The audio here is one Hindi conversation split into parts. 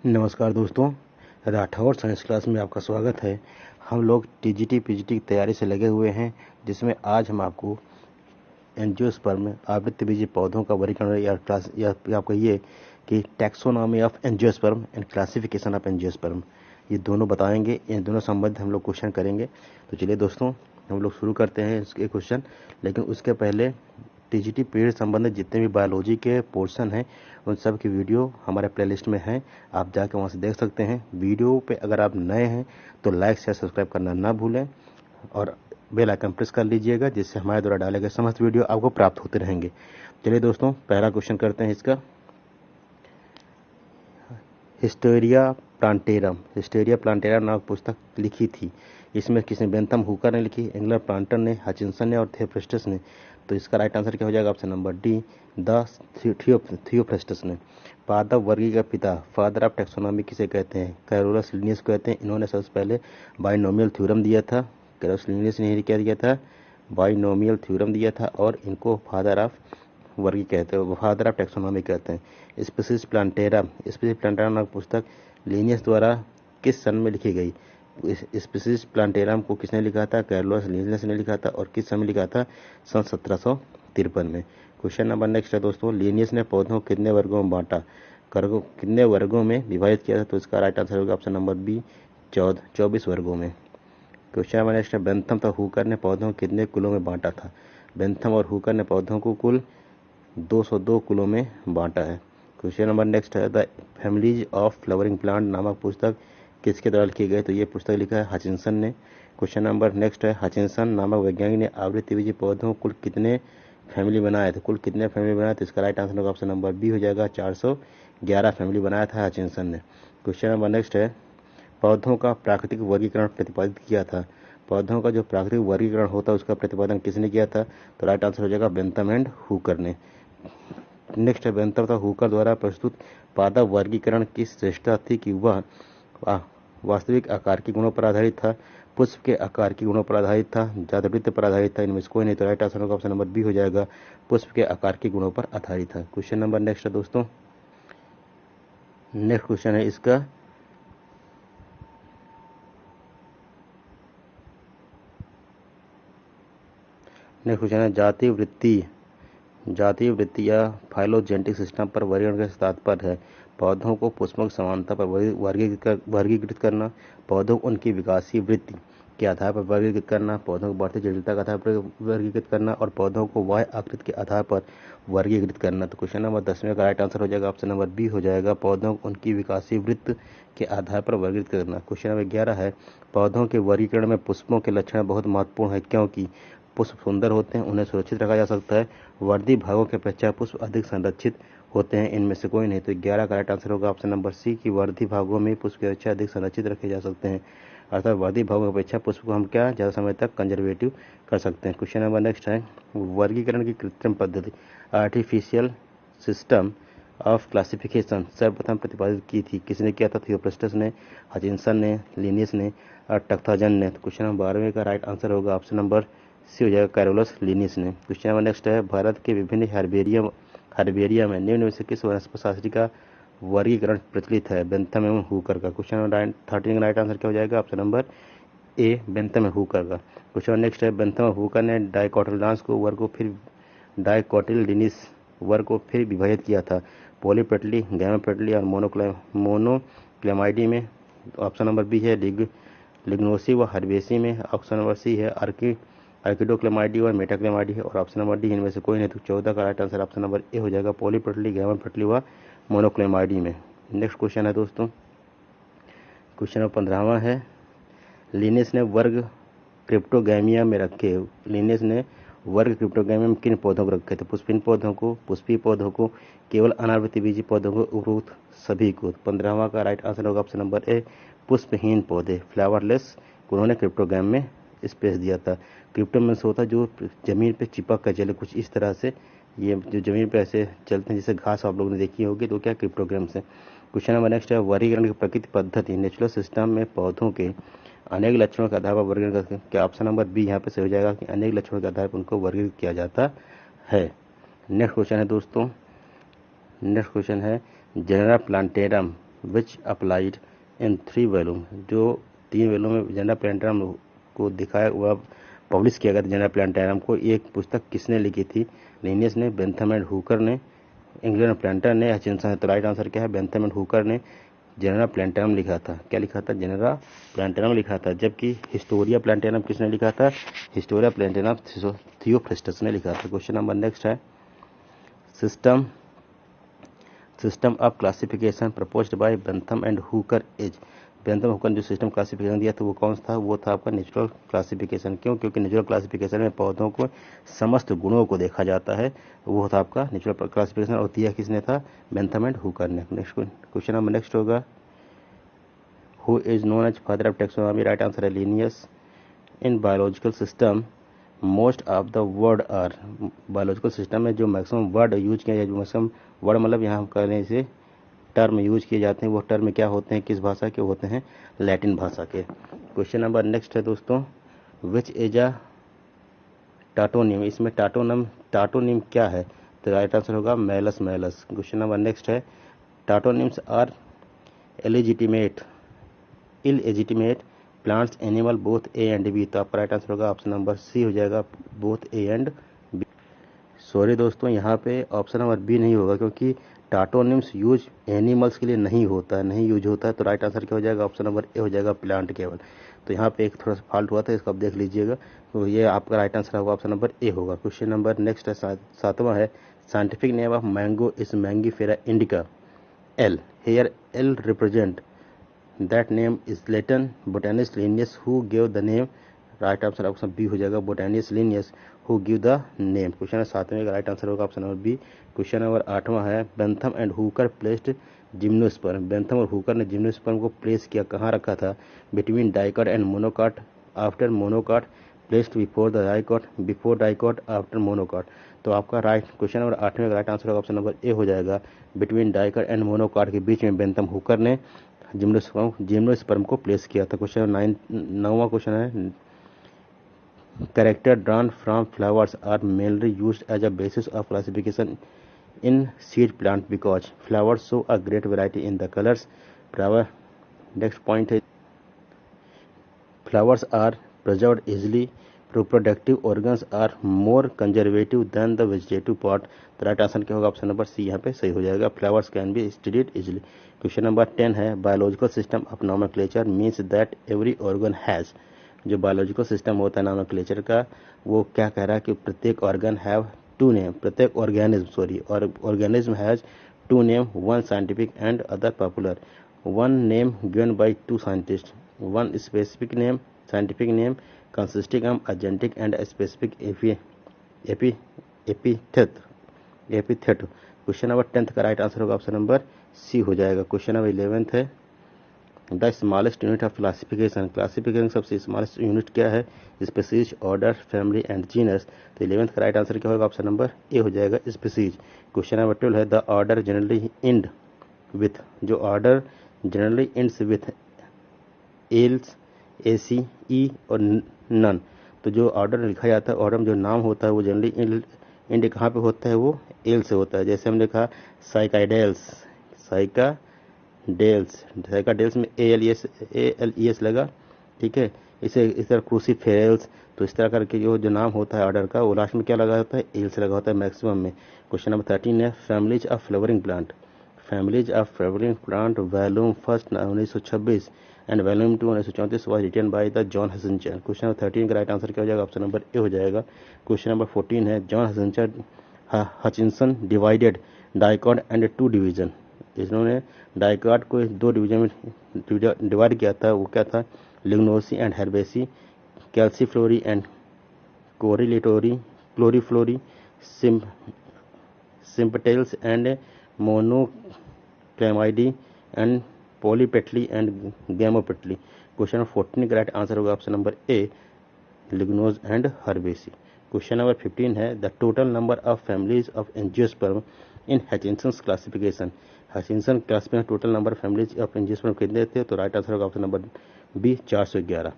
नमस्कार दोस्तों, राठौर साइंस क्लास में आपका स्वागत है। हम लोग टीजीटी पीजीटी की तैयारी से लगे हुए हैं, जिसमें आज हम आपको एंजियोस्पर्म आवृत्तबीजी पौधों का वर्गीकरण या आप कहिए कि taxonomy of angiosperm and classification of angiosperm, ये दोनों बताएंगे। इन दोनों संबंधित हम लोग क्वेश्चन करेंगे। तो चलिए दोस्तों, हम लोग शुरू करते हैं इसके क्वेश्चन। लेकिन उसके पहले टीजीटी पीरियड संबंधित जितने भी बायोलॉजी के पोर्शन हैं, उन सब की वीडियो हमारे प्लेलिस्ट में हैं, आप जाकर वहाँ से देख सकते हैं। वीडियो पे अगर आप नए हैं तो लाइक शेयर सब्सक्राइब करना ना भूलें और बेल आइकन प्रेस कर लीजिएगा, जिससे हमारे द्वारा डाले गए समस्त वीडियो आपको प्राप्त होते रहेंगे। चलिए दोस्तों, पहला क्वेश्चन करते हैं इसका। हिस्टेरिया प्लांटेरम नामक पुस्तक लिखी थी, इसमें किसने? बेंथम हुकर ने लिखी, एंगलर प्लांटर ने, हचिंसन ने और थियोफ्रास्टस ने। तो इसका राइट आंसर क्या हो जाएगा? Option number D, the Theophrastus ने। पादप वर्गीय का पिता, फादर ऑफ टैक्सोनॉमी किसे कहते हैं? कैरोलस लिनियस कहते हैं। इन्होंने सबसे पहले बाइनोमियल थ्योरम दिया था। कैरोलस लिनियस ने क्या दिया था? बाइनोमियल थ्योरम दिया था, और इनको फादर ऑफ वर्गीय कहते हैं, फादर ऑफ टैक्सोनॉमी कहते हैं। स्पीसीज प्लांटेरम नामक पुस्तक लिनियस द्वारा किस सन में लिखी गई? स्पीसीज प्लांटेरम को किसने लिखा था? कैरोलस लिनियस ने लिखा था। और किस समय लिखा था? सन 1753 में। क्वेश्चन नंबर नेक्स्ट है दोस्तों, लिनियस ने पौधों को कितने वर्गों में बांटा? कितने वर्गों में विभाजित किया था? तो इसका राइट आंसर होगा ऑप्शन नंबर बी, 24 वर्गों में। क्वेश्चन नंबर नेक्स्ट है, बेंथम तथा हुकर ने पौधों को कितने कुलों में बांटा था? बेंथम और हुकर ने पौधों को कुल 202 कुलों में बांटा है। क्वेश्चन नंबर नेक्स्ट है, the families of flowering plant नामक पुस्तक किसके द्वारा लिखी गई? तो ये पुस्तक लिखा है हचिंसन ने। क्वेश्चन नंबर नेक्स्ट है, हचिंसन नामक वैज्ञानिक ने आवृत्तिबीजी पौधों कुल कितने फैमिली बनाए थे? कुल कितने फैमिली बनाए? तो इसका राइट आंसर होगा ऑप्शन नंबर बी हो जाएगा, 411 फैमिली बनाया था हचिंसन ने। क्वेश्चन नंबर नेक्स्ट है, पौधों का प्राकृतिक वर्गीकरण प्रतिपादित किया था। पौधों का जो प्राकृतिक वर्गीकरण होता है उसका प्रतिपादन किसने किया था? तो राइट आंसर हो जाएगा बेंथम एंड हुकर ने। नेक्स्ट है, बेंथम तथा हुकर द्वारा प्रस्तुत पादप वर्गीकरण की श्रेष्ठता थी कि वह वास्तविक आकार के गुणों पर आधारित था, पुष्प के आकार के गुणों पर आधारित था, जातवृत्त पर आधारित था। इनमें से कोई नहीं। तो राइट आंसर होगा ऑप्शन नंबर बी हो जाएगा, पुष्प के आकार के गुणों पर आधारित था। क्वेश्चन नंबर नेक्स्ट है दोस्तों, नेक्स्ट क्वेश्चन है इसका, नेक्स्ट क्वेश्चन है, जातीय वृत्ति या फाइलोजेनेटिक सिस्टम पर वर्गीकरण का तात्पर्य है पौधों को पुष्पों की समानता पर वर्गीकृत करना, पौधों को उनकी विकासीय वृत्ति के आधार पर वर्गीकृत करना, पौधों को बढ़ती जटिलता के आधार पर वर्गीकृत करना, और पौधों को वाह्य आकृति के आधार पर वर्गीकृत करना। तो क्वेश्चन नंबर 10 का राइट आंसर हो जाएगा ऑप्शन नंबर बी हो जाएगा, पौधों को उनकी विकासीय वृत्ति के आधार पर वर्गीकृत करना। क्वेश्चन नंबर 11 है, पौधों के वर्गीकरण में पुष्पों के लक्षण बहुत महत्वपूर्ण है क्योंकि पुष्प सुंदर होते हैं, उन्हें सुरक्षित रखा जा सकता है, वर्दी भागों की अपेक्षा पुष्प अधिक संरक्षित होते हैं। इनमें से कोई नहीं। तो 11 का राइट आंसर होगा ऑप्शन नंबर सी की वर्दी भागों में पुष्प की अपेक्षा अधिक संरक्षित रखे जा सकते हैं। अर्थात वर्दी भागों की अपेक्षा पुष्प को हम क्या ज़्यादा समय तक कंजर्वेटिव कर सकते हैं। क्वेश्चन नंबर नेक्स्ट है, वर्गीकरण की कृत्रिम पद्धति आर्टिफिशियल सिस्टम ऑफ क्लासिफिकेशन सर्वप्रथम प्रतिपादित की थी, किसने किया था? थियोफ्रास्टस ने, हचिंसन ने, लिनियस ने और टक्थाजन ने। तो क्वेश्चन नंबर 12 का राइट आंसर होगा ऑप्शन नंबर सी हो जाएगा, कैरोलस लिनियस ने। क्वेश्चन नंबर नेक्स्ट है, भारत के विभिन्न हर्बेरिया में निम्न में से किस वनस्पति शास्त्री का वर्गीकरण प्रचलित है? बेंथम एवं हुकर का। क्वेश्चन नंबर 13 का राइट आंसर क्या हो जाएगा? ऑप्शन नंबर ए, बेंथम एवं हुकर का। क्वेश्चन नेक्स्ट है, बेंथम एवं हुकर ने डाइकोटिलडॉन्स को वर्ग को फिर डाइकोटिलडीनिस वर्ग को फिर विभाजित किया था, पॉलीपेटली, गैमापेटली और मोनोक्लेमाइडी में। ऑप्शन नंबर बी है लिग्नोसी व हर्बेसी में। ऑप्शन नंबर सी है आर्किडोक्लेमाइडी और मेटाक्लेमाइडी है। और ऑप्शन नंबर डी इनमें से कोई नहीं। तो 14 का right answer option number A हो जाएगा, पॉलीपेटली, गैमापेटली व मोनोक्लेमाइडी में। नेक्स्ट क्वेश्चन है दोस्तों, क्वेश्चन नंबर 15वां है, लिनियस ने वर्ग क्रिप्टोगैमिया में रखे। लिनियस ने वर्ग क्रिप्टोगैमिया में किन पौधों को रखे थे? पुष्पीन पौधों को, पुष्पीय पौधों को, केवल अनावृत्तिबीजी पौधों को, उपरोक्त सभी को। 15वां का राइट आंसर होगा ऑप्शन नंबर ए, पुष्पहीन पौधे, फ्लावरलेस को उन्होंने क्रिप्टोगैम में स्पेस दिया था। क्रिप्टो मीन्स होता है जो जमीन पे चिपक कर चले, कुछ इस तरह से, ये जो जमीन पे ऐसे चलते हैं जैसे घास आप लोगों ने देखी होगी, तो क्या क्रिप्टोग्राम से। क्वेश्चन नंबर नेक्स्ट है, वर्गीकरण की प्रकृति पद्धति नेचुरल सिस्टम में पौधों के अनेक लक्षणों के आधार पर वर्गीकरण करते हैं। क्या ऑप्शन नंबर बी यहाँ पे सही हो जाएगा कि अनेक लक्षणों के आधार पर उनको वर्गीकृत किया जाता है। नेक्स्ट क्वेश्चन है दोस्तों, नेक्स्ट क्वेश्चन है, genera plantarum which applied in 3 volume, जो 3 वॉल्यूम में जनरल प्लानेटरियम को दिखाया हुआ पब्लिश किया गया था जनरल प्लानेटरियम को। एक पुस्तक किसने लिखी थी? लिनियस ने, बेंथम एंड हुकर ने, इंग्लैंड प्लांटर ने, हचिंसन है। तो राइट आंसर क्या है? बेंथम एंड हुकर ने जनरल प्लानेटरियम लिखा था। क्या लिखा था? जनरल प्लानेटरियम लिखा था। जबकि हिस्टोरिया प्लानेटरियम किसने लिखा था? हिस्टोरिया प्लानेटरियम थियोफ्रिस्टस ने लिखा था। क्वेश्चन नंबर नेक्स्ट है, system of classification proposed by Bentham and Hooker is. Bentham Hooker ने जो सिस्टम क्लासिफिकेशन दिया था वो कौन सा था? वो था आपका नेचुरल क्लासिफिकेशन। क्यों? क्योंकि नेचुरल क्लासिफिकेशन में पौधों को समस्त गुणों को देखा जाता है। वो था आपका नेचुरल क्लासिफिकेशन, और दिया किसने था? बेंथम एंड हुकर ने। नेक्स्ट क्वेश्चन नंबर नेक्स्ट होगा, who is known as father of taxonomy? Right answer है Linnaeus. In biological system most of the word are. Biological system में जो मैक्सिमम वर्ड यूज किया जाए, जो मैक्सिमम वर्ड मतलब यहाँ हम कहने से टर्म यूज किए जाते हैं, वो टर्म क्या होते हैं? किस भाषा के होते हैं? लैटिन भाषा के। क्वेश्चन नंबर नेक्स्ट है दोस्तों, विच इज अ टाटोनिम? इसमें टाटोनिम क्या है? तो राइट आंसर होगा malus malus. Question number next है, tautonyms are illegitimate plants animal both A and B. तो आपका राइट आंसर होगा ऑप्शन नंबर सी हो जाएगा, both A and B. Sorry दोस्तों, यहाँ पे ऑप्शन नंबर बी नहीं होगा, क्योंकि टाटोनिम्स यूज एनिमल्स के लिए नहीं होता है, नहीं यूज होता है। तो राइट आंसर क्या हो जाएगा? ऑप्शन नंबर ए हो जाएगा, प्लांट केवल। तो यहाँ पे एक थोड़ा सा फॉल्ट हुआ था, इसको आप देख लीजिएगा। तो ये आपका राइट आंसर होगा, ऑप्शन नंबर ए होगा। क्वेश्चन नंबर नेक्स्ट है, 7वां है, scientific name of mango is Mangifera indica. L, here L represent that name is Latin botanist Linnaeus who gave the name. Right answer option B हो जाएगा, botanius Linnaeus who give the name. Question है 7वें का राइट आंसर होगा option number B. Question number 8वां है, Bentham and Hooker placed gymnosperm. Bentham और हुकर ने जिम्नोस्पर्म को प्लेस किया, कहाँ रखा था? Between dicot and monocot, after monocot, placed before the dicot, before dicot, after monocot. तो आपका राइट क्वेश्चन नंबर 8वें का राइट आंसर होगा ऑप्शन नंबर ए हो जाएगा, बिटवीन डाइकॉट एंड मोनोकॉट के बीच में बेंथम हुकर ने जिम्नोस्पर्म को प्लेस किया था। क्वेश्चन 9वां क्वेश्चन है, character drawn from flowers are mainly used as a basis of classification in seed plant because flowers show a great variety in the colours. Flower next point है, flowers are preserved easily, reproductive organs are more conservative than the vegetative part। तो राइट आंसर क्या होगा? ऑप्शन नंबर सी यहाँ पे सही हो जाएगा, flowers can be studied easily. Question number 10 है, biological system of nomenclature means that every organ has. जो बायोलॉजिकल सिस्टम होता है नोमेनक्लेचर का, वो क्या कह रहा है कि प्रत्येक ऑर्गन हैव टू नेम, प्रत्येक organism has two name, one scientific and other popular, one name given by two scientist, one specific name, scientific name consisting of agentic and specific epithet। Question number 10 का राइट आंसर होगा ऑप्शन नंबर सी हो जाएगा। क्वेश्चन नंबर 11 है, the smallest unit of classification. Classification सबसे स्मॉलेस्ट यूनिट क्या है? Species, order, family and genus. तो 11 का राइट आंसर क्या होगा? ऑप्शन नंबर ए हो जाएगा, स्पीसीज। क्वेश्चन नंबर 12 है, the order generally end with. जो order generally ends with ales, A C, E और नन। तो जो ऑर्डर लिखा जाता है, ऑर्डर में जो नाम होता है वो जनरली इंड कहाँ पे होता है? वो एल से होता है। जैसे हमने कहा साइकाडेल्स, साइकाडेल्स में ए एल ई एस लगा, ठीक है। इसे इस तरह क्रूसीफेरल्स, तो इस तरह करके जो नाम होता है ऑर्डर का, वो लास्ट में क्या लगा होता है? एल से लगा होता है मैक्सिमम में। क्वेश्चन नंबर 13 है, families of flowering plant. Families of flowering plant volume first 1926 and volume 2 1934 was written by the John Hutchinson. Question number 13 का राइट आंसर क्या हो जाएगा? ऑप्शन नंबर ए हो जाएगा। क्वेश्चन नंबर 14 है, John Hutchinson divided dicot and two division. इन्होंने डाइकॉट को दो डिवीजन में डिवाइड किया था, वो क्या था? Lignosae and herbaceae, calyciflorae and corolliflorae, sympetalae and monochlamydeae and polypetalae and gamopetalae. Question number 14 का राइट आंसर होगा option number A, lignosae and herbaceae. Question number 15 है, the total number of families of angiosperm in Hutchinson's classification. Hutchinson classification total number families of angiosperm कितने थे? तो राइट आंसर होगा ऑप्शन नंबर बी, 411।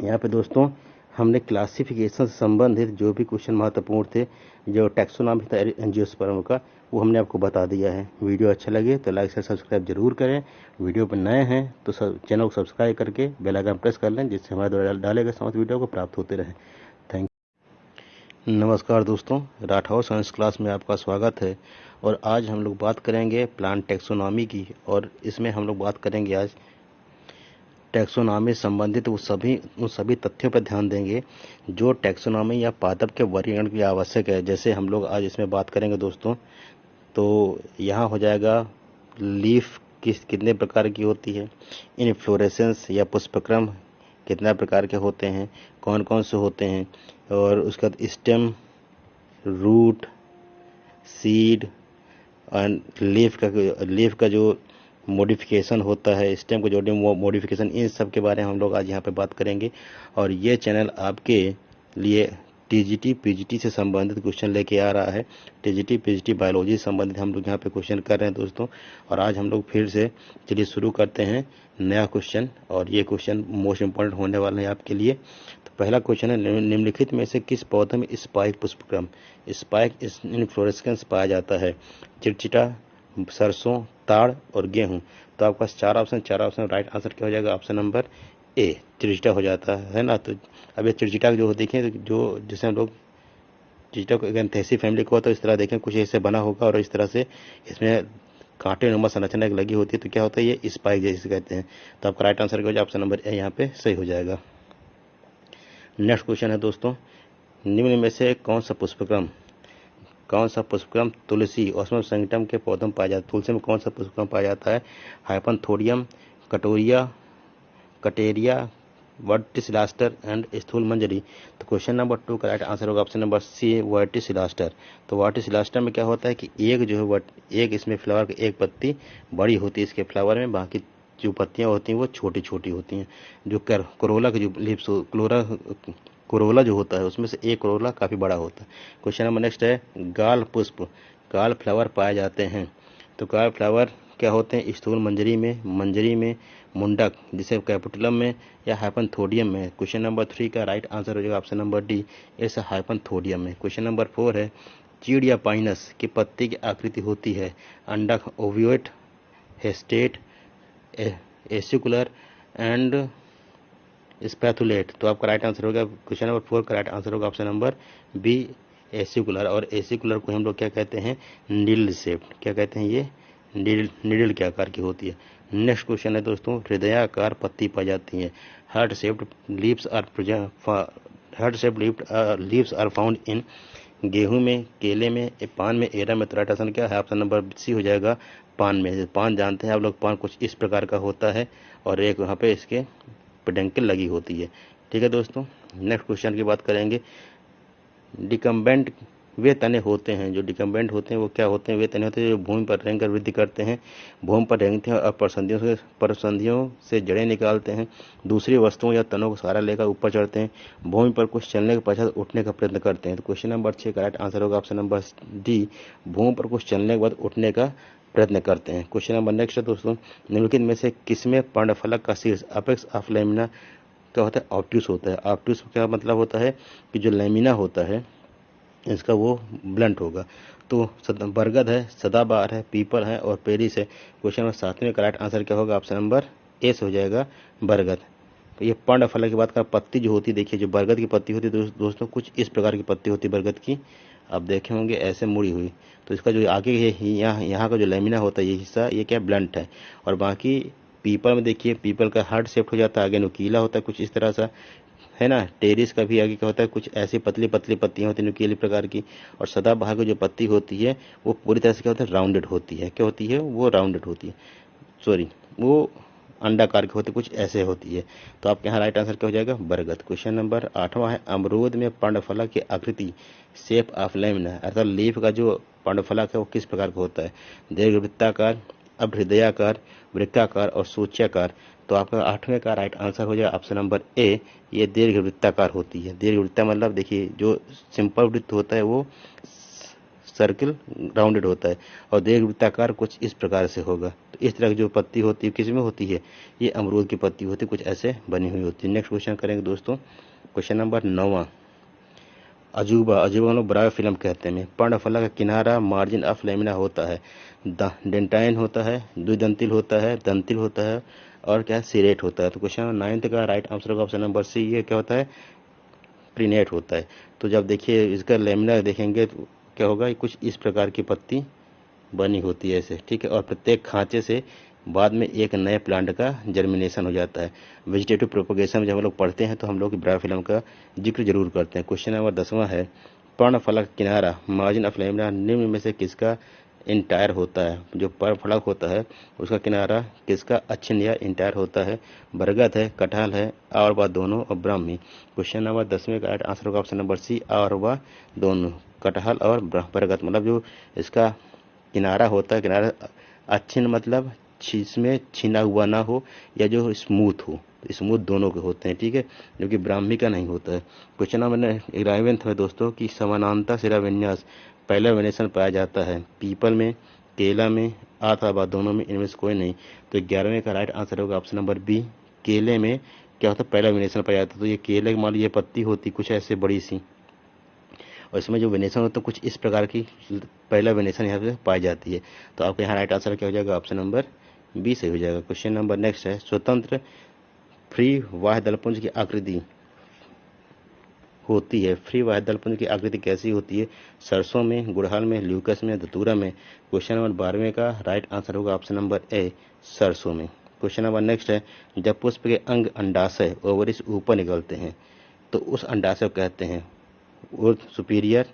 यहाँ पे दोस्तों हमने क्लासिफिकेशन से संबंधित जो भी क्वेश्चन महत्वपूर्ण थे, जो टैक्सोनॉमी था एंजियोस्पर्म का, वो हमने आपको बता दिया है। वीडियो अच्छा लगे तो लाइक शेयर सब्सक्राइब जरूर करें। वीडियो पर नए हैं तो चैनल को सब्सक्राइब करके बेल आइकन प्रेस कर लें, जिससे हमारे द्वारा डाले गए समस्त वीडियो को प्राप्त होते रहे। Thank you. नमस्कार दोस्तों, राठौर साइंस क्लास में आपका स्वागत है। और आज हम लोग बात करेंगे प्लांट टैक्सोनॉमी की, और इसमें हम लोग बात करेंगे आज टैक्सोनॉमी से संबंधित उन सभी तथ्यों पर ध्यान देंगे जो टैक्सोनॉमी या पादप के वर्गीकरण के लिए आवश्यक है। जैसे हम लोग आज इसमें बात करेंगे दोस्तों, तो यहाँ हो जाएगा लीफ कितने प्रकार की होती है, इनफ्लोरेसेंस या पुष्पक्रम कितना प्रकार के होते हैं, कौन कौन से होते हैं, और उसके बाद stem, root, seed and leaf का जो मॉडिफिकेशन होता है, स्टेम का जो मॉडिफिकेशन, इन सब के बारे में हम लोग आज यहाँ पे बात करेंगे। और ये चैनल आपके लिए टीजीटी पीजीटी से संबंधित क्वेश्चन लेके आ रहा है। टीजीटी पीजीटी बायोलॉजी से संबंधित हम लोग यहाँ पे क्वेश्चन कर रहे हैं दोस्तों। और आज हम लोग फिर से चलिए शुरू करते हैं नया क्वेश्चन, और ये क्वेश्चन मोस्ट इंपॉर्टेंट होने वाले हैं आपके लिए। तो पहला क्वेश्चन है, निम्नलिखित में से किस पौधे में स्पाइक पुष्पक्रम, स्पाइक इनफ्लोरेसेंस पाया जाता है? चिड़चिटा, सरसों, ताड़ और गेहूं। तो आपके पास चार ऑप्शन, राइट आंसर क्या हो जाएगा? ऑप्शन नंबर ए, चिड़चिटा हो जाता है ना। तो अब ये चिड़चिटा जो देखें, तो जो जिसे हम लोग चिड़चिटा को एंथेसी फैमिली को, तो इस तरह देखें कुछ ऐसे बना होगा, और इस तरह से इसमें कांटे नुमा संरचना लगी होती है। तो क्या होता है? ये स्पाइक जैसे कहते हैं। तो आपका राइट आंसर क्या हो जाएगा? ऑप्शन नंबर ए यहाँ पे सही हो जाएगा। नेक्स्ट क्वेश्चन है दोस्तों, निम्न में से कौन सा पुष्पक्रम तुलसी ऑस्मम सैंक्टम के पौधों में पाया जाता है? तुलसी में कौन सा पुष्पक्रम पाया जाता है? हाइपनथोडियम, कटेरिया, वर्टिसिलास्टर एंड स्थूल मंजरी। तो क्वेश्चन नंबर 2 का राइट आंसर होगा ऑप्शन नंबर सी, वर्टिसिलास्टर। तो वर्टिसिलास्टर में क्या होता है कि एक जो है एक इसमें फ्लावर की एक पत्ती बड़ी होती है इसके फ्लावर में, बाकी जो पत्तियां होती हैं वो छोटी छोटी होती हैं। जो कोरोला की जो लिप्स कोरोला जो होता है उसमें से एक कोरोला काफी बड़ा होता है। क्वेश्चन नंबर नेक्स्ट है, गाल फ्लावर पाए जाते हैं। तो गाल फ्लावर क्या होते हैं? स्थूल मंजरी में, मुंडक जिसे कैपिटुलम में, या हाइपनथोडियम में। क्वेश्चन नंबर 3 का राइट आंसर हो जाएगा ऑप्शन नंबर डी, ऐसा हाइपनथोडियम में। क्वेश्चन नंबर 4 है, चीड़ या पाइनस की पत्ती की आकृति होती है अंडक, ओव्यूएट, हेस्टेट, एसिकुलर एंड स्पैथुलेट। तो आपका राइट आंसर होगा क्वेश्चन नंबर 4 का राइट आंसर होगा ऑप्शन नंबर बी, एसिकुलर। और एसिकुलर को हम लोग क्या कहते हैं? Needle shaped. क्या कहते हैं? ये नीडल के आकार की होती है। नेक्स्ट क्वेश्चन है दोस्तों, हृदयाकार पत्ती पाई जाती है। Heart shaped leaves are found in. गेहूं में, केले में, पान में, एरा में। तो राइट आंसर क्या है? ऑप्शन नंबर सी हो जाएगा, पान में। पान जानते हैं आप लोग, पान कुछ इस प्रकार का होता है, और एक वहाँ पे इसके पेडंकल लगी होती है। ठीक है दोस्तों, नेक्स्ट क्वेश्चन की बात करेंगे। डिकम्बेंट वे तने होते हैं, जो डिकम्बेंट होते हैं वो क्या होते हैं? वे तने होते हैं जो भूमि पर रेंगकर वृद्धि करते हैं, भूमि पर रेंगते हैं और परसंधियों से जड़ें निकालते हैं, दूसरी वस्तुओं या तनों को सहारा लेकर ऊपर चढ़ते हैं, भूमि पर कुछ चलने के पश्चात उठने का प्रयत्न करते हैं। तो क्वेश्चन नंबर 6 का राइट आंसर होगा ऑप्शन नंबर डी, भूमि पर कुछ चलने के बाद उठने का प्रयत्न करते हैं। क्वेश्चन नंबर नेक्स्ट है दोस्तों, निम्नलिखित में से किसमें पर्णफलक का शीर्ष अपेक्स ऑफ लेमिना क्या होता है? ऑब्ट्यूस होता है। ऑब्ट्यूस का मतलब होता है कि जो लेमिना होता है इसका वो ब्लंट होगा। तो बरगद है, सदाबहार है, पीपल है और पेरिस है। क्वेश्चन नंबर 7 का राइट आंसर क्या होगा? ऑप्शन नंबर ए से हो जाएगा, बरगद। तो ये पर्णफलक की बात कर, पत्ती जो होती है, देखिए जो बरगद की पत्ती होती है दोस्तों, कुछ इस प्रकार की पत्ती होती है बरगद की, आप देखे होंगे ऐसे मुड़ी हुई। तो इसका जो आगे यहाँ का जो लेमिना होता है ये हिस्सा, ये क्या ब्लंट है। और बाकी पीपल में देखिए, पीपल का हार्ड शेप हो जाता है, आगे नुकीला होता है कुछ इस तरह सा, है ना। टेरिस का भी आगे क्या होता है? कुछ ऐसी पतली पतली पत्तियां होती है नुकीली प्रकार की। और सदाबहार की जो पत्ती होती है वो पूरी तरह से क्या होता है? राउंडेड होती है। क्या होती है? वो राउंडेड होती है, सॉरी, वो अंडाकार की होती है, कुछ ऐसे होती है। तो आपके यहाँ राइट आंसर क्या हो जाएगा? बरगद। क्वेश्चन नंबर 8वां है, अमरूद में पर्णफलक की आकृति शेप ऑफ लेमिना अर्थात लीफ का जो पर्णफलक है वो किस प्रकार का होता है? दीर्घवृत्ताकार, अभ्युदयाकार, वृत्ताकार और सूच्याकार। तो आपका 8वें का राइट आंसर हो जाएगा ऑप्शन नंबर ए, ये दीर्घवृत्ताकार होती है। दीर्घवृत्ता मतलब देखिए जो सिंपल वृत्त होता है वो सर्किल राउंडेड होता है और दीर्घवृत्ताकार कुछ इस प्रकार से होगा। तो इस तरह की जो पत्ती होती है किसमें होती है, ये अमरूद की पत्ती होती है, कुछ ऐसे बनी हुई होती है। नेक्स्ट क्वेश्चन करेंगे दोस्तों, क्वेश्चन नंबर 9। अजूबा, अजूबा हम लोग बड़ा फिल्म कहते हैं। पर्णफला का किनारा मार्जिन ऑफ लेमिना होता है, डेंटाइन होता है, द्विदंतिल होता है, दंतिल होता है और क्या है, सिरेट होता है। तो क्वेश्चन नंबर 9 का राइट आंसर होगा ऑप्शन नंबर सी, ये क्या होता है, प्रीनेट होता है। तो जब देखिए इसका लेमिना देखेंगे तो क्या होगा, कुछ इस प्रकार की पत्ती बनी होती है ऐसे, ठीक है। और प्रत्येक खांचे से बाद में एक नए प्लांट का जर्मिनेशन हो जाता है। वेजिटेटिव प्रोपगेशन में जब हम लोग पढ़ते हैं तो हम लोग ब्रायोफिल्म का जिक्र जरूर करते हैं। क्वेश्चन नंबर 10वां है, पर्णफलक किनारा मार्जिन ऑफ लेमिना निम्न में से किसका इंटायर होता है। जो पर्णफलक होता है उसका किनारा किसका अच्छिन्न या इंटायर होता है। बरगद है, कटहल है, और वह दोनों और ब्राह्मी। क्वेश्चन नंबर 10वें का राइट आंसर होगा ऑप्शन नंबर सी, और वह दोनों, कटहल और बरगद। मतलब जो इसका किनारा होता है, किनारा अच्छिन्न मतलब जिसमें छिना हुआ ना हो या जो स्मूथ हो, स्मूथ दोनों के होते हैं, ठीक है, जो कि ब्राह्मी का नहीं होता है। क्वेश्चन नंबर 11 है दोस्तों कि समानांतर शिरा विन्यास पहला वेनेशन पाया जाता है पीपल में, केला में, अथवा दोनों में, इनमें से कोई नहीं। तो 11वें का राइट आंसर होगा ऑप्शन नंबर बी, केले में क्या होता है, पहला वेनेशन पाया जाता है। तो ये केले मान लीजिए पत्ती होती कुछ ऐसे बड़ी सी, और इसमें जो वेनेशन होता है कुछ इस प्रकार की पहला वेनेशन यहाँ पे पाई जाती है। तो आपका यहाँ राइट आंसर क्या हो जाएगा, ऑप्शन नंबर बी सही हो जाएगा। क्वेश्चन नंबर नेक्स्ट है, स्वतंत्र फ्री वाह्य दलपुंज की आकृति होती है। फ्री वाह्य दलपुंज की आकृति कैसी होती है, सरसों में, गुड़हल में, ल्यूकस में, धतूरा में। क्वेश्चन नंबर 12वें का राइट आंसर होगा ऑप्शन नंबर ए, सरसों में। क्वेश्चन नंबर नेक्स्ट है, जब पुष्प के अंग अंडाशय ओवरी से ऊपर निकलते हैं तो उस अंडाशय को कहते हैं superior,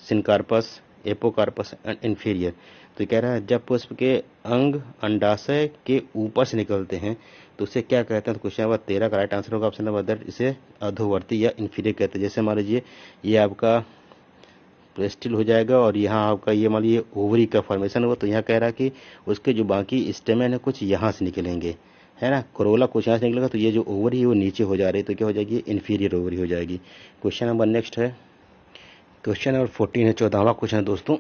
syncarpous, apocarpous and inferior. तो कह रहा है जब पुष्प के अंग अंडाशय के ऊपर से निकलते हैं तो उसे क्या कहते हैं। तो क्वेश्चन नंबर 13 का राइट आंसर होगा ऑप्शन नंबर दैट, इसे अधोवर्ती या इंफीरियर कहते हैं। जैसे मान लीजिए ये आपका प्रेस्टिल हो जाएगा और यहाँ आपका ये मान लीजिए ओवरी का फॉर्मेशन हुआ, तो यहाँ कह रहा है कि उसके जो बाकी स्टेमेन है कुछ यहाँ से निकलेंगे, है ना, कोरोला कुछ यहाँ से निकलेगा, तो ये जो ओवरी है वो नीचे हो जा रही है, तो क्या हो जाएगी, इंफीरियर ओवरी हो जाएगी। क्वेश्चन नंबर नेक्स्ट है, क्वेश्चन नंबर 14 है, 14वां क्वेश्चन है दोस्तों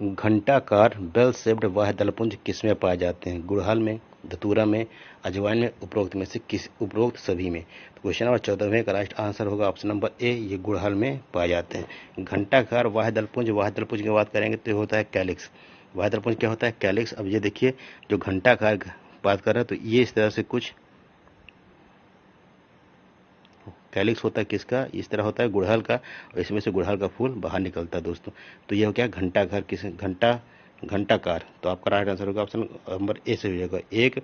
घंटाकार बेल शेप्ड वाह्य दलपुंज किसमें पाए जाते हैं। गुड़हल में, धतूरा में, अजवाइन में, उपरोक्त में से किस, उपरोक्त सभी में। तो क्वेश्चन नंबर 14वें का राइट आंसर होगा ऑप्शन नंबर ए, ये गुड़हल में पाए जाते हैं। घंटाकार वाह्य दलपुंज, वाह्य दलपुंज की बात करेंगे तो होता है कैलिक्स। वाह्य दलपुंज क्या होता है, कैलिक्स। अब ये देखिए जो घंटाकार बात कर रहे हैं तो ये इस तरह से कुछ कैलिक्स होता है किसका, इस तरह होता है गुड़हल का, और इसमें से गुड़हल का फूल बाहर निकलता है दोस्तों। तो ये हो क्या, घंटाघर किस, घंटाकार। तो आपका राइट आंसर होगा ऑप्शन नंबर ए से हो जाएगा। एक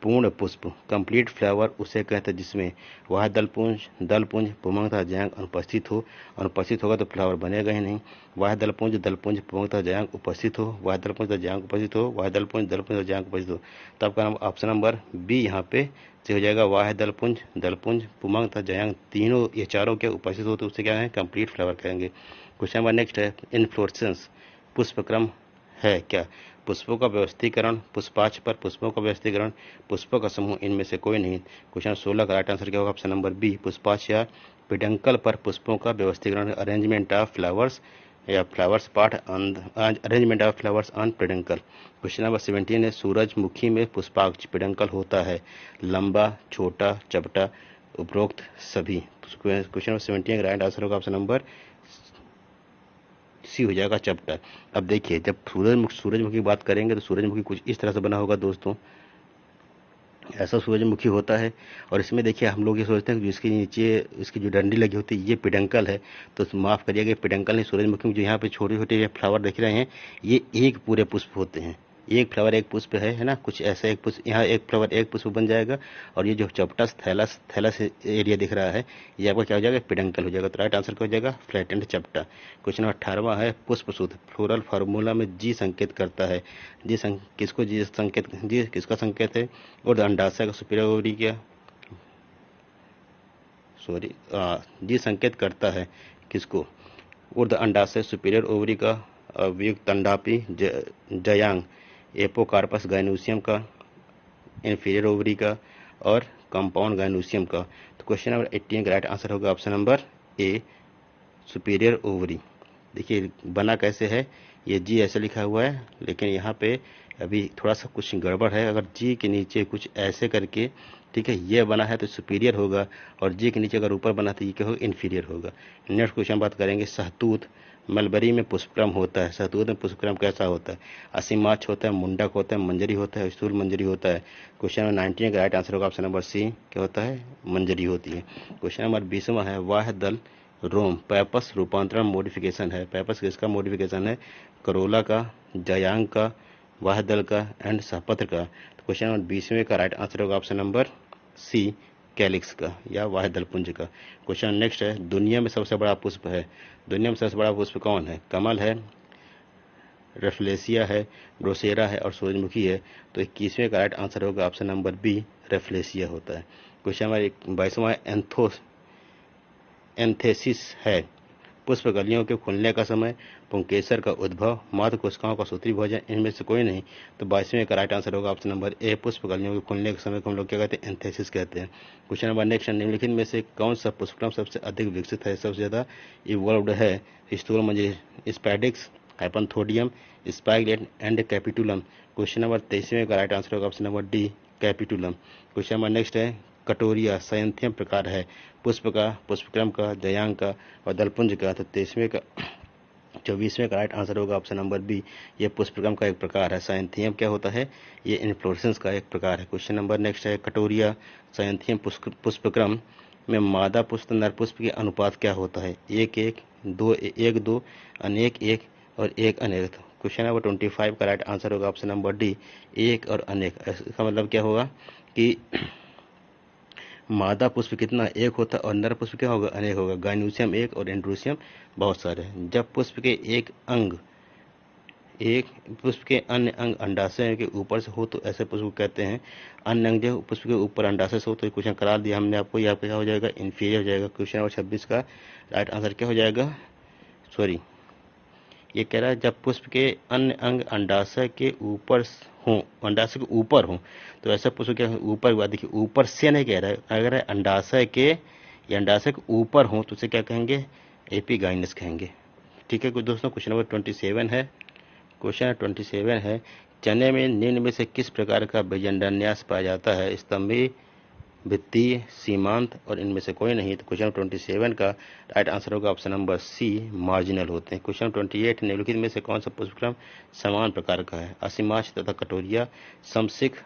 पूर्ण पुष्प कंप्लीट फ्लावर उसे कहते हैं जिसमें वह दलपुंज पुमंगता जयांग अनुपस्थित हो। अनुपस्थित होगा तो फ्लावर बनेगा ही नहीं। वह दलपुंज पुमंगता जयांग उपस्थित हो, वह दलपुंज जयांग उपस्थित हो, वह दलपुंज जयांग उपस्थित हो। तो आपका ऑप्शन नंबर बी यहाँ पे से हो जाएगा। वाह दलपुंज पुमंग तथा जयांग तीनों, ये चारों के उपस्थित हो तो उससे क्या है, कंप्लीट फ्लावर कहेंगे। क्वेश्चन नंबर नेक्स्ट है, इन्फ्लोरेसेंस पुष्पक्रम है क्या। पुष्पों का व्यवस्थीकरण, पुष्पाक्ष पर पुष्पों का व्यवस्थीकरण, पुष्पों का समूह, इनमें से कोई नहीं। क्वेश्चन 16 का राइट आंसर क्या होगा, ऑप्शन नंबर बी, पुष्पाक्ष या पिडंकल पर पुष्पों का व्यवस्थीकरण, अरेंजमेंट ऑफ फ्लावर्स या flowers part arrangement of flowers on peduncle. Question number 17 है, सूरजमुखी में पुष्पाक्ष पिडंकल होता है लंबा, छोटा, चपटा, उपरोक्त सभी। क्वेश्चन नंबर 17 का राइट आंसर होगा ऑप्शन नंबर सी हो जाएगा, चपटा। अब देखिए जब सूरजमुखी की बात करेंगे तो सूरजमुखी कुछ इस तरह से बना होगा दोस्तों, ऐसा सूरजमुखी होता है। और इसमें देखिए हम लोग ये सोचते हैं कि इसके नीचे इसकी जो डंडी लगी होती है ये पिडंकल है, तो माफ़ करिएगा पिडंकल नहीं, सूरजमुखी में जो यहाँ पे छोटे छोटे फ्लावर देख रहे हैं ये एक पूरे पुष्प होते हैं। एक फ्लावर एक पुष्प है ना, कुछ ऐसा एक पुष्प, यहाँ एक फ्लावर एक पुष्प बन जाएगा, और ये जो चपटस थैलस एरिया दिख रहा है ये आपका क्या हो जाएगा, पिडंकल हो जाएगा। तो राइट आंसर क्या हो जाएगा, फ्लैटेंड चपटा। क्वेश्चन नंबर 18वां है, पुष्प सूत्र फ्लोरल फार्मूला में जी संकेत करता है। जी किसका संकेत है, और अंडाशय का सुपीरियर ओवरी क्या, जी संकेत करता है किसको, ऊर्ध्व अंडाशय सुपीरियर ओवरी का, वियुक्त अंडापी जयांग एपोकार्पस गाइनोसियम का, इंफीरियर ओवरी का, और कंपाउंड गाइनोसियम का। तो क्वेश्चन नंबर 18 का राइट आंसर होगा ऑप्शन नंबर ए, सुपीरियर ओवरी। देखिए बना कैसे है, ये जी ऐसे लिखा हुआ है, लेकिन यहाँ पे अभी थोड़ा सा कुछ गड़बड़ है। अगर जी के नीचे कुछ ऐसे करके, ठीक है, ये बना है तो सुपीरियर होगा, और जी के नीचे अगर ऊपर बना तो ये क्या होगा, इन्फीरियर होगा। नेक्स्ट क्वेश्चन बात करेंगे, सहतूत मलबरी में पुष्पक्रम होता है। सहतूत में पुष्पक्रम कैसा होता है? असीमाक्ष होता है, मुंडक होता है, मंजरी होता है, स्थूल मंजरी होता है। क्वेश्चन नंबर 19 का राइट आंसर होगा ऑप्शन नंबर सी, क्या होता है, मंजरी होती है। क्वेश्चन नंबर 20वां है, वाह दल रोम पैपस रूपांतरण मॉडिफिकेशन है। पैपस किसका मॉडिफिकेशन है? करोला का, जयांग का, वाह दल का एंड सहपत्र का। तो क्वेश्चन नंबर 20वें का राइट आंसर होगा ऑप्शन नंबर सी, कैलिक्स का या वाह दलपुंज का। क्वेश्चन नेक्स्ट है, दुनिया में सबसे बड़ा पुष्प है। दुनिया में सबसे बड़ा पुष्प कौन है? कमल है, रेफ्लेसिया है, ड्रोसेरा है और सूरजमुखी है। तो 21वें का राइट आंसर होगा ऑप्शन नंबर बी, रेफ्लेसिया होता है। क्वेश्चन नंबर 22वां एंथेसिस है। पुष्पकलियों के खुलने का समय, पुंकेसर का उद्भव, मात्र कोशिकाओं का सूत्री भोजन, इनमें से कोई नहीं। तो 22वें का राइट आंसर होगा ऑप्शन नंबर ए, पुष्पकलियों के खुलने के समय को हम लोग क्या कहते हैं, एंथेसिस कहते हैं। क्वेश्चन नंबर नेक्स्ट, निम्नलिखित में से कौन सा पुष्पक्रम सबसे अधिक विकसित है, सबसे ज्यादा इवॉल्व्ड है? स्थूल मंजरी spadix, hypanthodium, spikelet and capitulum. Question number 23वें का राइट आंसर होगा option number D, capitulum. Question number next है, कटोरिया सायंथियम प्रकार है, पुष्प का, पुष्पक्रम का, जयांग का और दलपुंज का। तो 23वें का 24वें का राइट आंसर होगा ऑप्शन नंबर बी, ये पुष्पक्रम का एक प्रकार है। सायंथियम क्या होता है? ये इन्फ्लोरेसेंस का एक प्रकार है। क्वेश्चन नंबर नेक्स्ट है, कटोरिया सायंथियम पुष्पक्रम में मादा पुष्प नर पुष्प के अनुपात क्या होता है? 1-1, 2-1-2, अनेक 1 और 1 अनेक। क्वेश्चन नंबर 25 का राइट आंसर होगा ऑप्शन नंबर डी, 1 और अनेक। इसका मतलब क्या होगा कि मादा पुष्प कितना, एक होता है, और नर पुष्प क्या होगा, अनेक होगा। गाइनोसियम एक और एंड्रोसियम बहुत सारे हैं। जब पुष्प के एक पुष्प के अन्य अंग अंडाशय के ऊपर से हो तो ऐसे पुष्प को कहते हैं। अन्य अंग जो पुष्प के ऊपर अंडाशय से हो तो क्वेश्चन करा दिया हमने आपको, ये आपका क्या हो जाएगा, इंफीरियर हो जाएगा। क्वेश्चन नंबर 26 का राइट आंसर क्या हो जाएगा, सॉरी, ये कह रहा है जब पुष्प के अन्य अंग अंडाशय के ऊपर हों, अंडाशय के ऊपर हों तो ऐसा पुष्प क्या ऊपर हुआ। देखिए ऊपर से नहीं कह रहा है, अगर अंडाशय के या अंडाशय के ऊपर हों तो उसे क्या कहेंगे, एपीगाइनस कहेंगे। ठीक है कुछ दोस्तों। क्वेश्चन नंबर 27 है, क्वेश्चन 27 है, चने में निम्न में से किस प्रकार का विजनन्यास पाया जाता है? स्तंभी, वित्तीय, सीमांत और इनमें से कोई नहीं। तो क्वेश्चन 27 का राइट आंसर होगा ऑप्शन नंबर सी, मार्जिनल होते हैं। क्वेश्चन 28, निम्नलिखित में से कौन सा पुष्पक्रम समान प्रकार का है? असीमाक्ष तथा कटोरिया, समशिख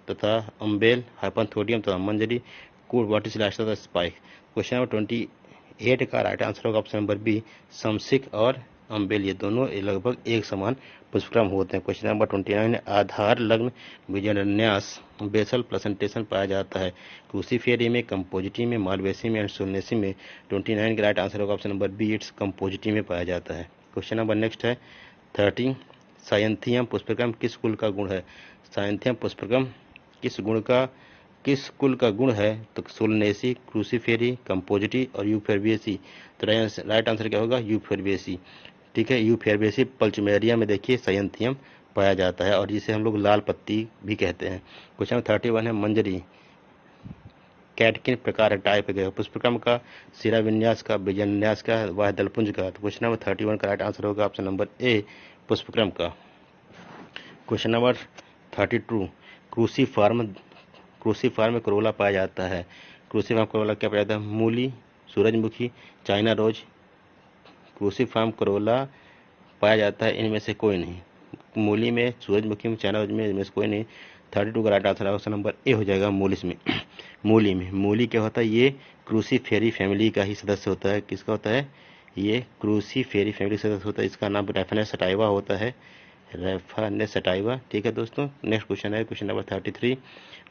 तथा अम्बेल, हाइपनथोडियम तथा मंजरी, कूड वर्टिसिलास तथा स्पाइक। क्वेश्चन नंबर 28 का राइट आंसर होगा ऑप्शन नंबर बी, समशिख और अम्बेल, ये दोनों लगभग एक समान पुष्पक्रम होते हैं। क्वेश्चन नंबर 29, आधार लग्न विजनन्यास बेसल प्रेजेंटेशन पाया जाता है? क्रूसीफेरी में, कंपोजिटी में, मालवेसी में एंड सोलनेसी में। 29 का राइट आंसर होगा option number B, it's Compositae में पाया जाता है। क्वेश्चन नंबर नेक्स्ट है 30, सायंथियम पुष्पक्रम किस कुल का गुण है? सायंथियम पुष्पक्रम किस कुल का गुण है? तो सोलनेसी, क्रूसीफेरी, कंपोजिटी और यूफेरबिएसी। तो राइट आंसर क्या होगा, यूफेरबिएसी। ठीक है, यूफेरबिएसी पल्चमेरिया में देखिए सायंथियम पाया जाता है और जिसे हम लोग लाल पत्ती भी कहते हैं। क्वेश्चन 31 है, मंजरी कैटकिन प्रकार है, टाइप है, पुष्पक्रम का, सिरा विन्यास का, बीजन्यास का, वाह दलपुंज का। तो क्वेश्चन नंबर 31 का राइट आंसर होगा ऑप्शन नंबर ए, पुष्पक्रम का। क्वेश्चन नंबर 32, क्रूसीफार्म में करोला पाया जाता है? क्रूसीफार्म करोला क्या पाया जाता है? मूली, सूरजमुखी, चाइना रोज, क्रूसीफार्म करोला पाया जाता है, इनमें से कोई नहीं। मूली में, सूरजमुखी में, चाइना रोज में, इनमें से कोई नहीं। 32 का right answer option number A हो जाएगा, मूलिस में। मूली क्या होता है, ये क्रूसीफेरी फैमिली का ही सदस्य होता है। किसका होता है, ये क्रूसीफेरी फैमिली सदस्य होता है। इसका नाम रेफेनेस सटाइवा होता है, रेफेनेस सटाइवा। ठीक है दोस्तों। नेक्स्ट क्वेश्चन है क्वेश्चन नंबर 33,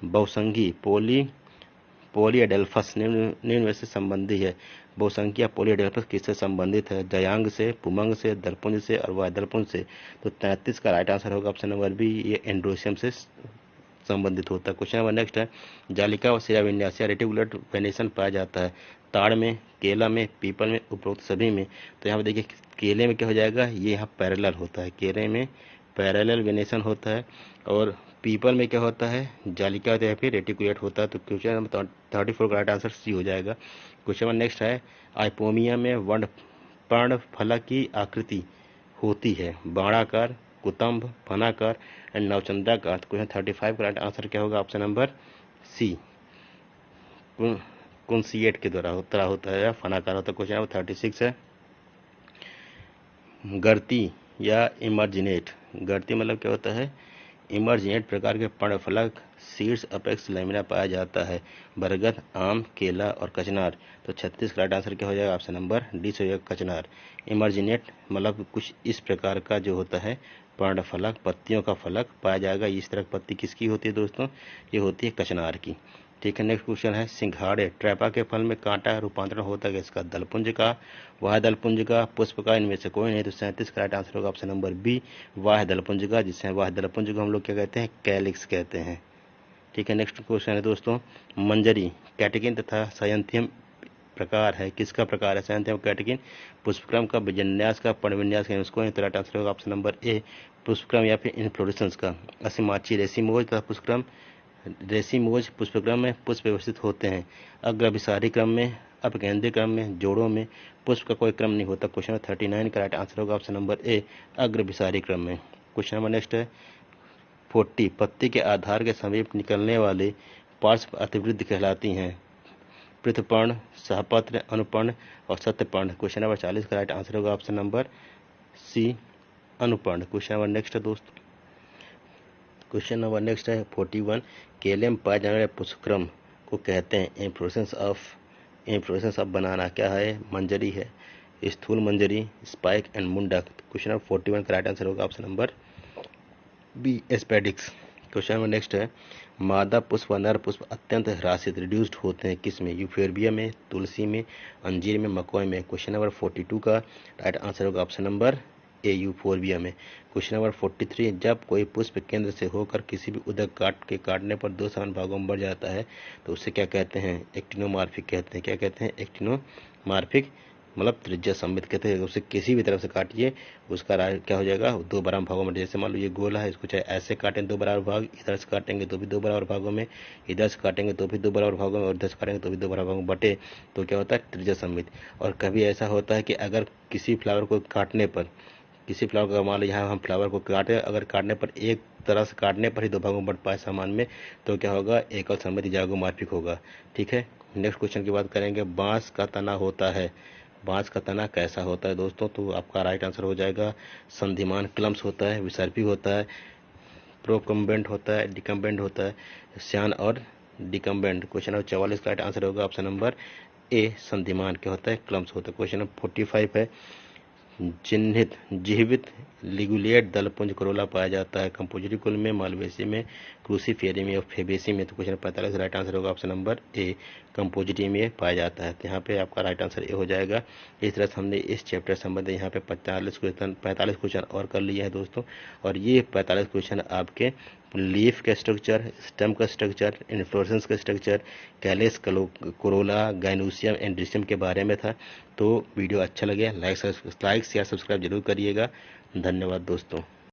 बहुसंघी पोलियडेल्फस निम्न में से संबंधी है? बहुसंख्या पोलियडेल्फस किससे संबंधित है? जयांग से, पुमंग से, दलपुंज से और वायदलपुंज से। तो 33 का राइट आंसर होगा ऑप्शन नंबर बी, ये एंड्रोसियम से संबंधित होता है। क्वेश्चन नंबर नेक्स्ट है, जालिका और शिराविन्यास या रेटिकुलेट वेनेशन पाया जाता है? ताड़ में, केला में, पीपल में, उपरोक्त सभी में। तो यहाँ पर देखिए केले में क्या हो जाएगा, ये यहाँ पैरेलल होता है, केले में पैरेलल वेनेशन होता है। और पीपल में क्या होता है, जालिका होता है या फिर रेटिकुलेट होता है। तो क्वेश्चन नंबर 34 का राइट आंसर सी हो जाएगा। क्वेश्चन नंबर नेक्स्ट है, आइपोमिया में वंड पर्णफलक की आकृति होती है? बाणाकार, कुतंभ, फनाकार एंड नवचंद्राकार। क्वेश्चन 35 का राइट आंसर क्या होगा? ऑप्शन नंबर सी, कुंसिएट के द्वारा होता है या फनाकार होता है। क्वेश्चन नंबर 36 है, गर्ती या इमर्जिनेट। गर्ती मतलब क्या होता है? इमर्जिनेट प्रकार के पर्णफलक सीड्स अपेक्स लैमिना पाया जाता है। बरगद, आम, केला और कचनार। तो 36 का राइट आंसर क्या हो जाएगा? ऑप्शन नंबर डी से हो जाएगा कचनार। इमर्जिनेट मतलब कुछ इस प्रकार का जो होता है पर्णफलक, पत्तियों का फलक पाया जाएगा। इस तरह की पत्ती किसकी होती है दोस्तों? ये होती है कचनार की। ठीक है, नेक्स्ट क्वेश्चन है, सिंघाड़े ट्रैपा के फल में कांटा रूपांतरण होता है इसका? दलपुंज का, वाह दलपुंज का, पुष्प का, इनमें से कोई नहीं। तो 37 का राइट आंसर होगा ऑप्शन नंबर बी, वाह दलपुंज का, जिससे वाह दलपुंज को हम लोग क्या कहते हैं? कैलिक्स कहते हैं। ठीक है, नेक्स्ट क्वेश्चन है दोस्तों, मंजरी कैटेकिन तथा सायंथियम प्रकार है, किसका प्रकार है? सायंथियम कैटेकिन पुष्पक्रम का, विन्यास का, पर्णविन्यास का, इसको तो राइट आंसर होगा ऑप्शन नंबर ए, पुष्पक्रम या फिर इन्फ्लोरेसेंस का। असीमाची रेसिमोज तथा पुष्पक्रम, रेसिमोज पुष्पक्रम में पुष्प व्यवस्थित होते हैं। अग्रभिसारी क्रम में, अपकेंद्रीय क्रम में, जोड़ों में, पुष्प का कोई क्रम नहीं होता। क्वेश्चन नंबर 39 का राइट आंसर होगा ऑप्शन नंबर ए, अग्रभिसारी क्रम में। क्वेश्चन नंबर नेक्स्ट है, 40 पत्ती के आधार के समीप निकलने वाले पार्श्व अतिवृत्ति कहलाती हैं? पृथुपर्ण, सहपत्र, अनुपर्ण और सत्यपर्ण। क्वेश्चन नंबर 40 का राइट आंसर होगा ऑप्शन नंबर सी, अनुपर्ण। क्वेश्चन नंबर नेक्स्ट है दोस्त, क्वेश्चन नंबर नेक्स्ट है 41, केले में पाए जाने वाले पुष्पक्रम को कहते हैं? इन्फ्लोरेसेंस ऑफ बनाना क्या है? मंजरी है, स्थूल मंजरी, स्पाइक एंड मुंडक। क्वेश्चन नंबर 41 का राइट आंसर होगा option number B, spadix. Question number next है, मादा पुष्प व नर पुष्प अत्यंत ह्रासित रिड्यूस्ड होते हैं किसमें? यूफोर्बिया में, तुलसी में, अंजीर में, मकोई में। क्वेश्चन नंबर 42 का राइट आंसर होगा ऑप्शन नंबर ए, यूफोर्बिया में। क्वेश्चन नंबर 43, जब कोई पुष्प केंद्र से होकर किसी भी उदक काटने पर दो समान भागों में बढ़ जाता है तो उसे क्या कहते हैं? एक्टिनोमार्फिक कहते हैं। क्या कहते हैं? एक्टिनोमार्फिक मतलब त्रिज्या सममित कहते हैं। उसे किसी भी तरफ से काटिए उसका क्या हो जाएगा? दो बराबर भागों में। जैसे मान लो ये गोला है, इसको चाहे ऐसे काटें दो बराबर भाग, इधर से काटेंगे तो भी दो बराबर भागों में, इधर से काटेंगे तो भी दो बराबर भागों में, और इधर से काटेंगे तो भी दो बराबर भागों में बटे तो क्या होता है? त्रिज्या सममित। और कभी ऐसा होता है कि अगर किसी फ्लावर को काटने पर, किसी फ्लावर का मान लो यहाँ हम फ्लावर को काटे, अगर काटने पर एक तरह से काटने पर ही दो भागों में बढ़ पाए सामान में तो क्या होगा? एक और सममित ज़ाइगोमॉर्फिक होगा। ठीक है, नेक्स्ट क्वेश्चन की बात करेंगे, बांस का तना होता है, बांस का तना कैसा होता है दोस्तों? तो आपका राइट आंसर हो जाएगा संधिमान क्लम्स होता है, विसर्पी होता है, प्रोकम्बेंट होता है, डिकम्बेंट होता है, श्यान और डिकम्बेंट। क्वेश्चन नंबर 44 का राइट आंसर होगा ऑप्शन नंबर ए, संधिमान क्या होता है? क्लम्स होता है। क्वेश्चन नंबर 45 है, चिन्हित जीवित लिगुलेट दलपुंज करोला पाया जाता है? कंपोजिटी कुल में, मालवेसी में, क्रूसीफेरी में और फेबेसी में। तो क्वेश्चन 45 राइट आंसर होगा ऑप्शन नंबर ए, कंपोजिटी में पाया जाता है। तो यहाँ पे आपका राइट आंसर ए हो जाएगा। इस तरह से हमने इस चैप्टर संबंधित यहाँ पे 45 क्वेश्चन और कर लिए हैं दोस्तों। और ये 45 क्वेश्चन आपके लीफ का स्ट्रक्चर, स्टेम का स्ट्रक्चर, इन्फ्लोरेसेंस का स्ट्रक्चर, कैलिस, कोरोला, गाइनोसियम, एंड्रीसियम के बारे में था। तो वीडियो अच्छा लगे लाइक शेयर सब्सक्राइब जरूर करिएगा। धन्यवाद दोस्तों।